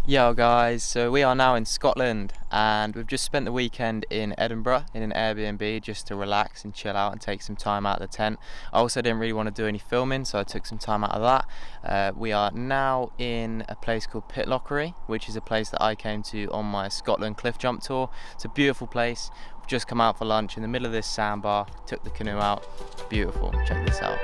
Yo guys, so we are now in Scotland and we've just spent the weekend in Edinburgh in an Airbnb just to relax and chill out and take some time out of the tent. I also didn't really want to do any filming, so I took some time out of that. We are now in a place called Pitlochry, which is a place that I came to on my Scotland cliff jump tour. It's a beautiful place. We've just come out for lunch in the middle of this sandbar, took the canoe out. Beautiful, check this out.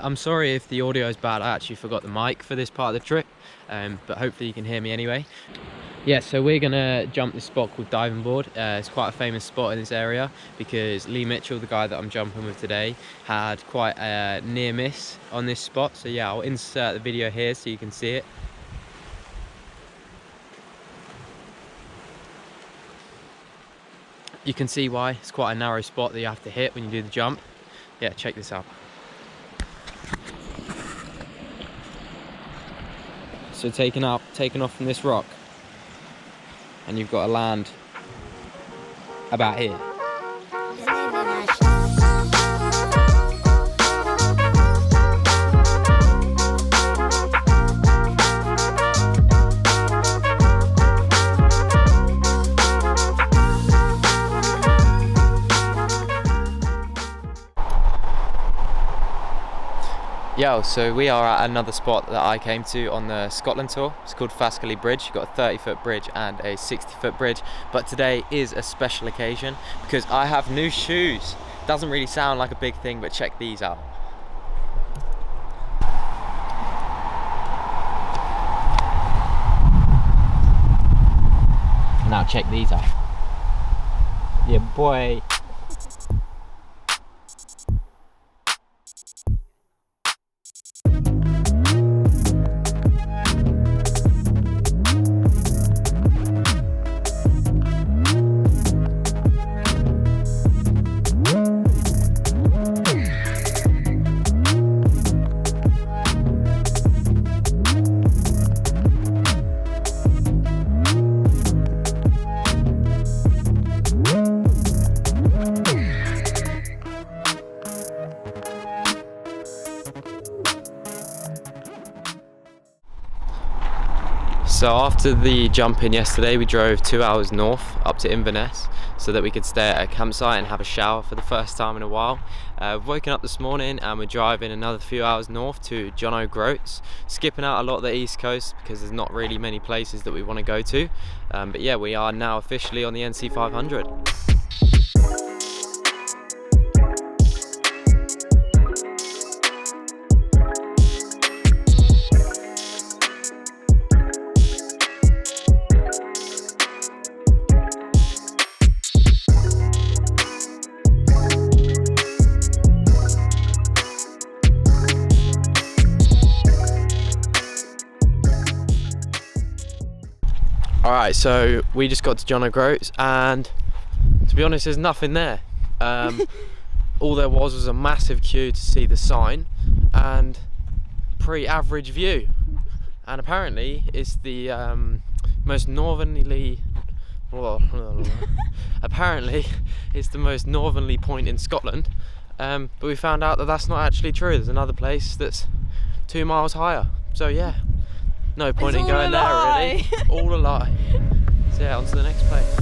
I'm sorry if the audio is bad. I actually forgot the mic for this part of the trip, but hopefully you can hear me anyway. Yeah, so we're gonna jump this spot called Diving Board. It's quite a famous spot in this area because Lee Mitchell, the guy that I'm jumping with today, had quite a near miss on this spot. So yeah, I'll insert the video here so you can see it. You can see why it's quite a narrow spot that you have to hit when you do the jump. Yeah, check this out. So taking off from this rock, and you've got to land about here. Yo, so we are at another spot that I came to on the Scotland tour. It's called Kylesku Bridge. You've got a 30-foot bridge and a 60-foot bridge. But today is a special occasion because I have new shoes. Doesn't really sound like a big thing, but check these out. Now check these out. Yeah, boy. So after the jump in yesterday, we drove 2 hours north up to Inverness so that we could stay at a campsite and have a shower for the first time in a while. We've woken up this morning and we're driving another few hours north to John O'Groats, skipping out a lot of the east coast because there's not really many places that we want to go to. But yeah, we are now officially on the NC500. Alright, so we just got to John O'Groats and to be honest there's nothing there. All there was a massive queue to see the sign and pretty average view, and apparently it's the most northerly apparently it's the most northerly point in Scotland, but we found out that that's not actually true. There's another place that's 2 miles higher, so yeah, no point in going there really. All a lie. So yeah, on to the next place.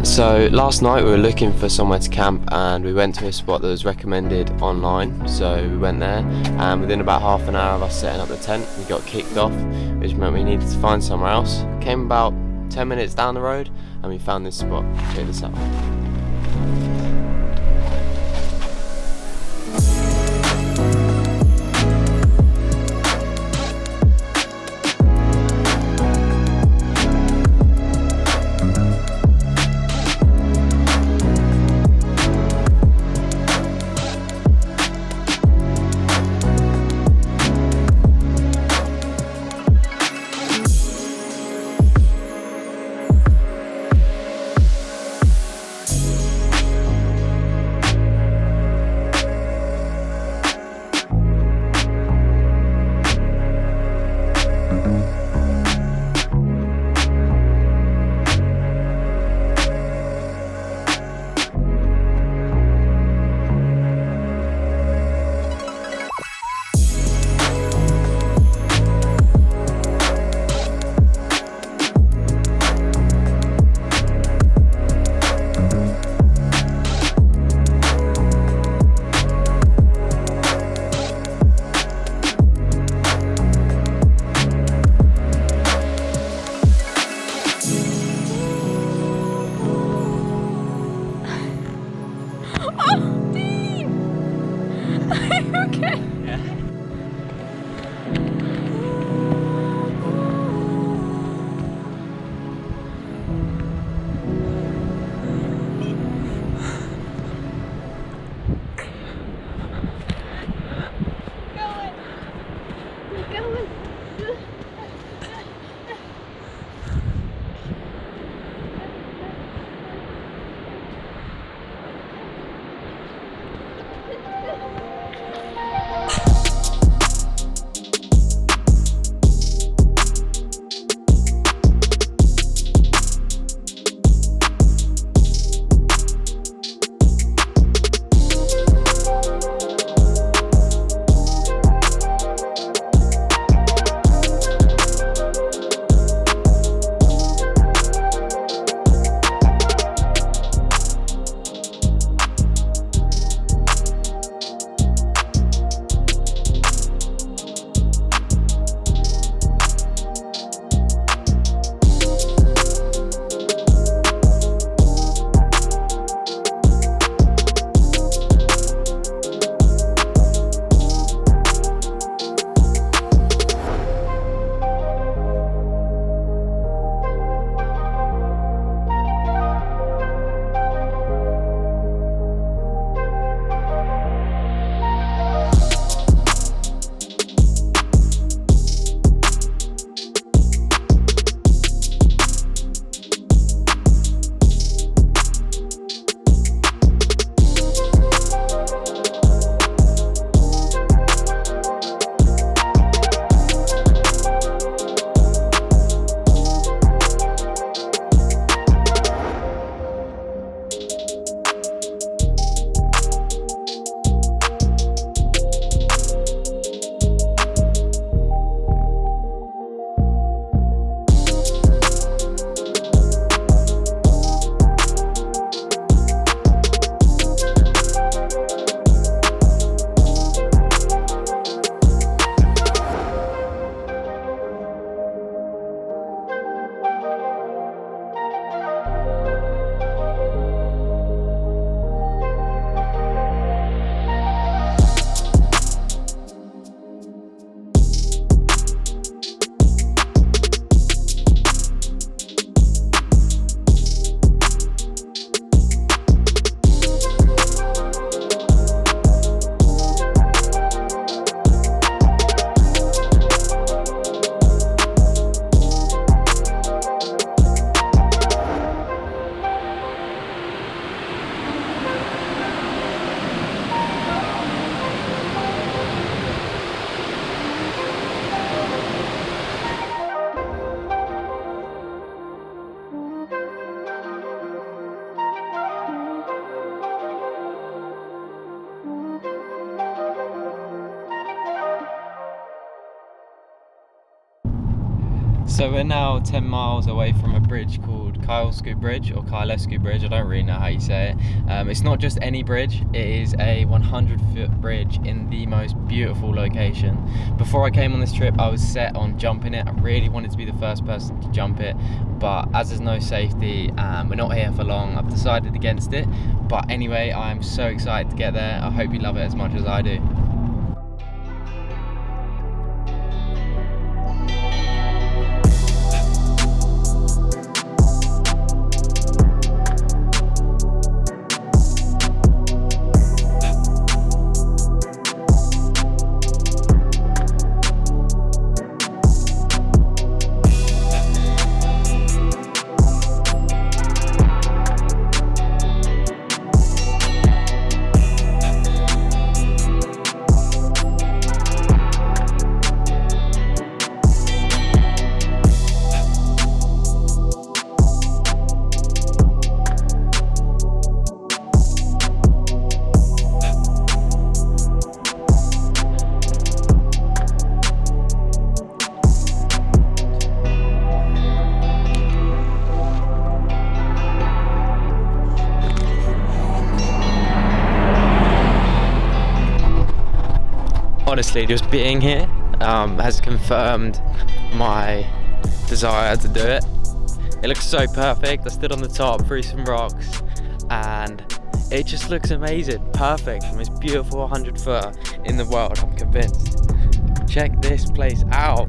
So last night we were looking for somewhere to camp and we went to a spot that was recommended online, so we went there and within about half an hour of us setting up the tent we got kicked off, which meant we needed to find somewhere else. Came about 10 minutes down the road and we found this spot. Check this out. So we're now 10 miles away from a bridge called Kylesku Bridge, or Kylesku Bridge, I don't really know how you say it. It's not just any bridge, it is a 100-foot bridge in the most beautiful location. Before I came on this trip, I was set on jumping it. I really wanted to be the first person to jump it, but as there's no safety, we're not here for long, I've decided against it. But anyway, I'm so excited to get there. I hope you love it as much as I do. Honestly, just being here has confirmed my desire to do it. It looks so perfect. I stood on the top, threw some rocks, and it just looks amazing. Perfect, the most beautiful 100-footer in the world, I'm convinced. Check this place out.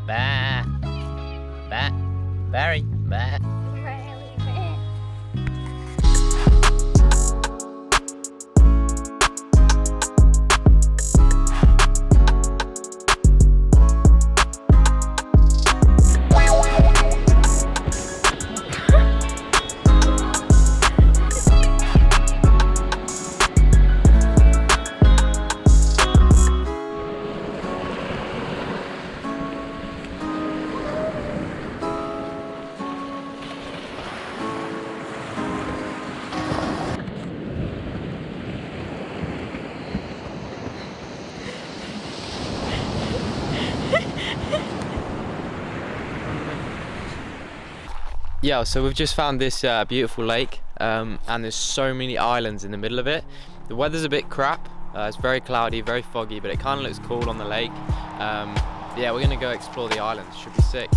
Bah. Bah. Very. Bah. Yeah, so we've just found this beautiful lake, and there's so many islands in the middle of it. The weather's a bit crap, it's very cloudy, very foggy, but it kind of looks cool on the lake. Yeah, we're gonna go explore the islands, should be sick.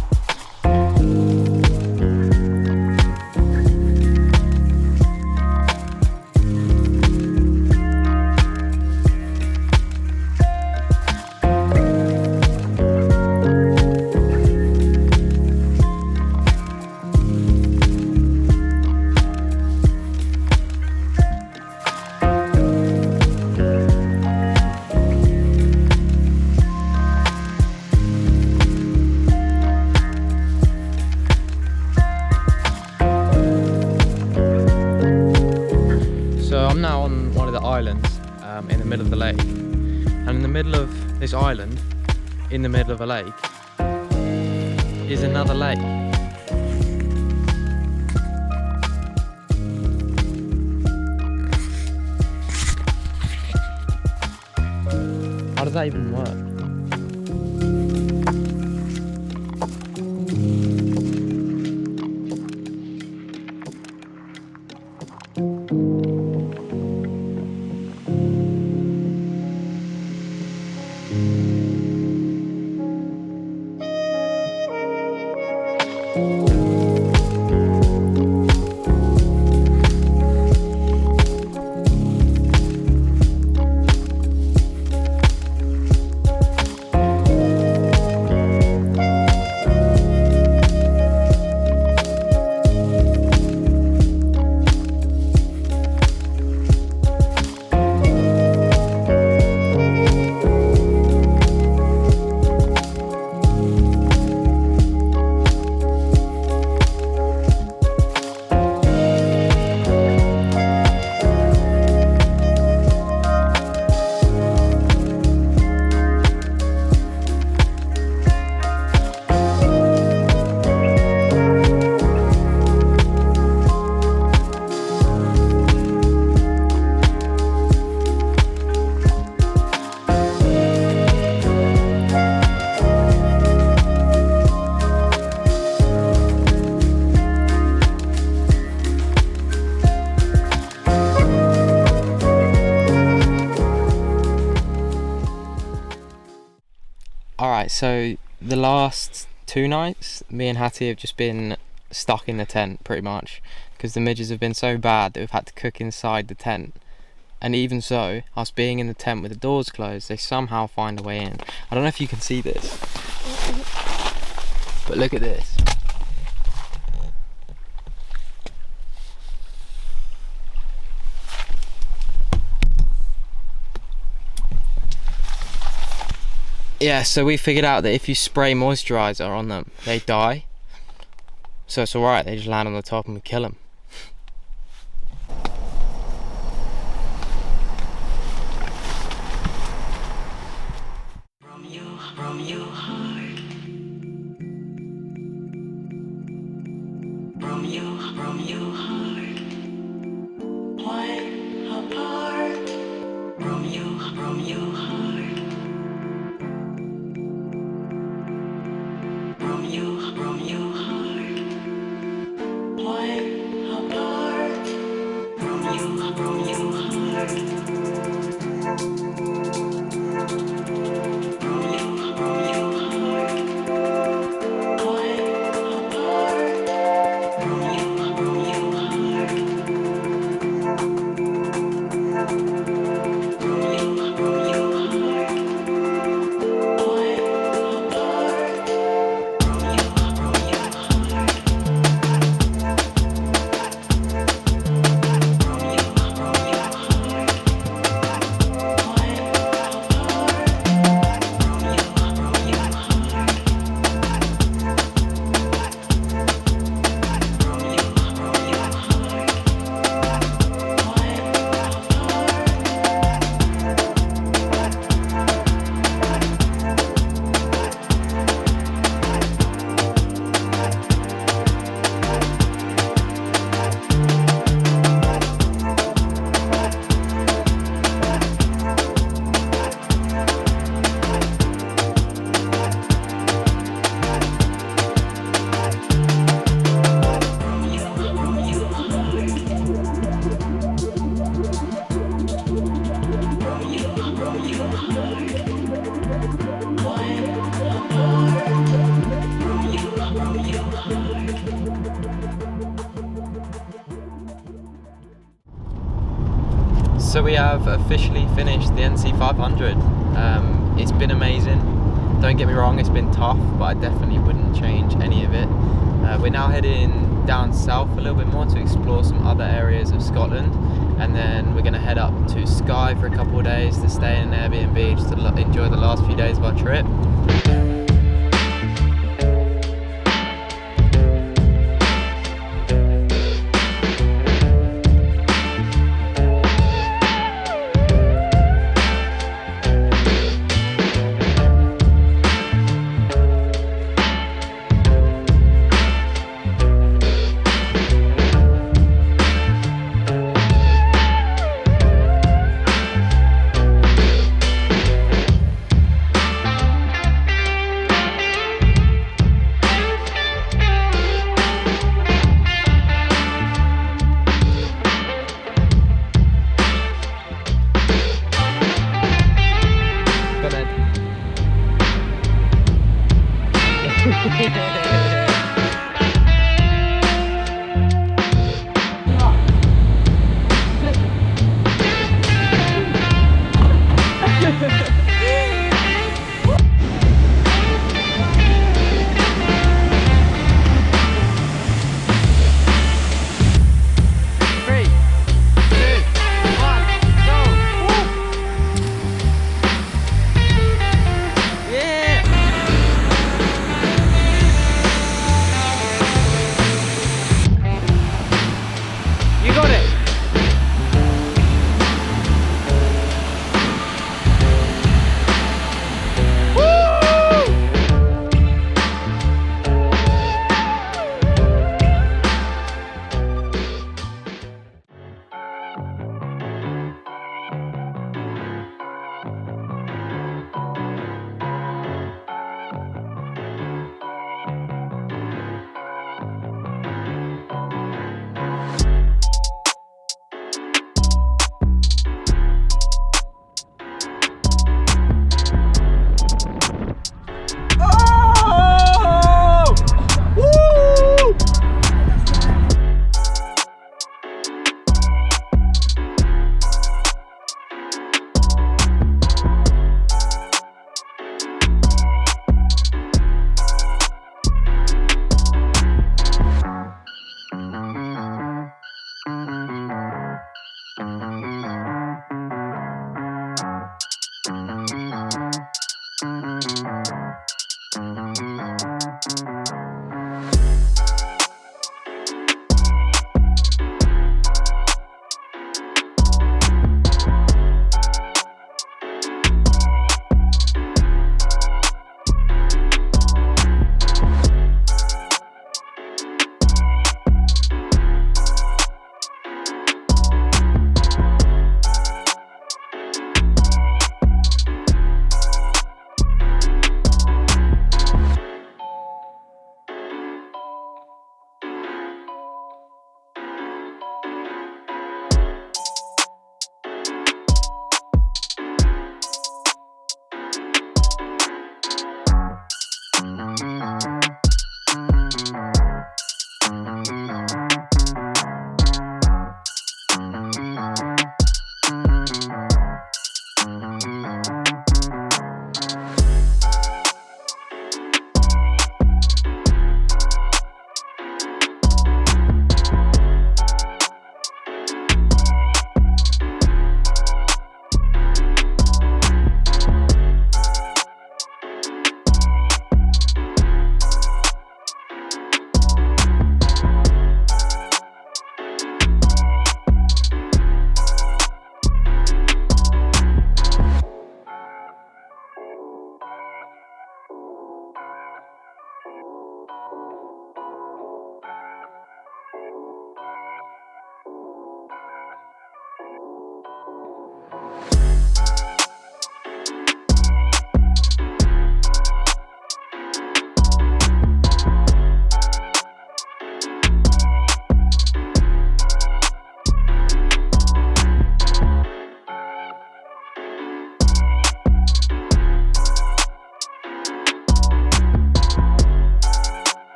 I'm now on one of the islands in the middle of the lake, and in the middle of this island, in the middle of a lake, is another lake. How does that even work? Alright, so the last 2 nights, me and Hattie have just been stuck in the tent pretty much, because the midges have been so bad that we've had to cook inside the tent. And even so, us being in the tent with the doors closed, they somehow find a way in. I don't know if you can see this, but look at this. Yeah, so we figured out that if you spray moisturiser on them, they die. So it's alright, they just land on the top and we kill them. From your heart, from your heart, wide apart, from your heart, from your heart, wide apart, from your heart. From your heart. we have officially finished the NC500. It's been amazing. Don't get me wrong, it's been tough, but I definitely wouldn't change any of it. We're now heading down south a little bit more to explore some other areas of Scotland, and then we're going to head up to Skye for a couple of days to stay in an Airbnb just to enjoy the last few days of our trip.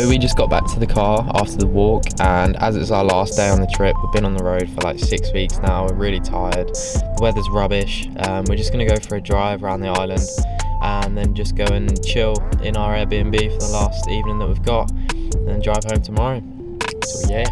So we just got back to the car after the walk, and as it's our last day on the trip, we've been on the road for like 6 weeks now. We're really tired. The weather's rubbish. We're just gonna go for a drive around the island and then just go and chill in our Airbnb for the last evening that we've got, and then drive home tomorrow. So yeah.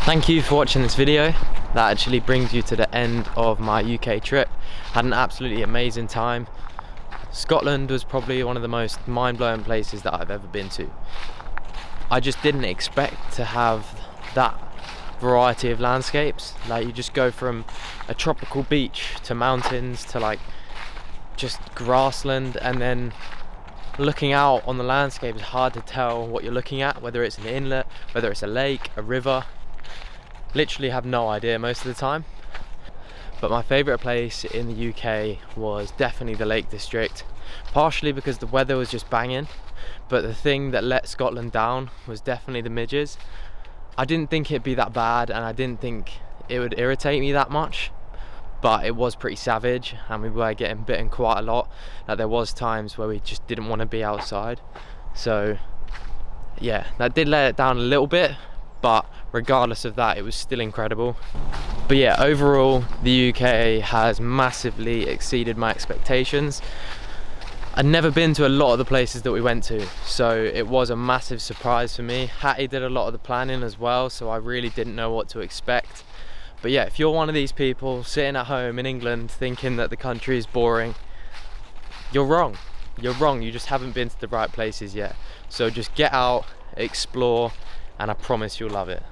Thank you for watching this video. That actually brings you to the end of my UK trip. Had an absolutely amazing time. Scotland was probably one of the most mind-blowing places that I've ever been to. I just didn't expect to have that variety of landscapes. Like, you just go from a tropical beach to mountains to like just grassland, and then looking out on the landscape, it's hard to tell what you're looking at, whether it's an inlet, whether it's a lake, a river. Literally have no idea most of the time. But my favourite place in the UK was definitely the Lake District, partially because the weather was just banging, but the thing that let Scotland down was definitely the midges. I didn't think it'd be that bad, and I didn't think it would irritate me that much, but it was pretty savage, and we were getting bitten quite a lot. Like, there was times where we just didn't want to be outside. So yeah, that did let it down a little bit, but regardless of that, it was still incredible. But yeah, overall the UK has massively exceeded my expectations. I'd never been to a lot of the places that we went to, so it was a massive surprise for me. Hattie did a lot of the planning as well, so I really didn't know what to expect. But yeah, if you're one of these people sitting at home in England thinking that the country is boring, you're wrong. You're wrong, you just haven't been to the right places yet. So just get out, explore, and I promise you'll love it.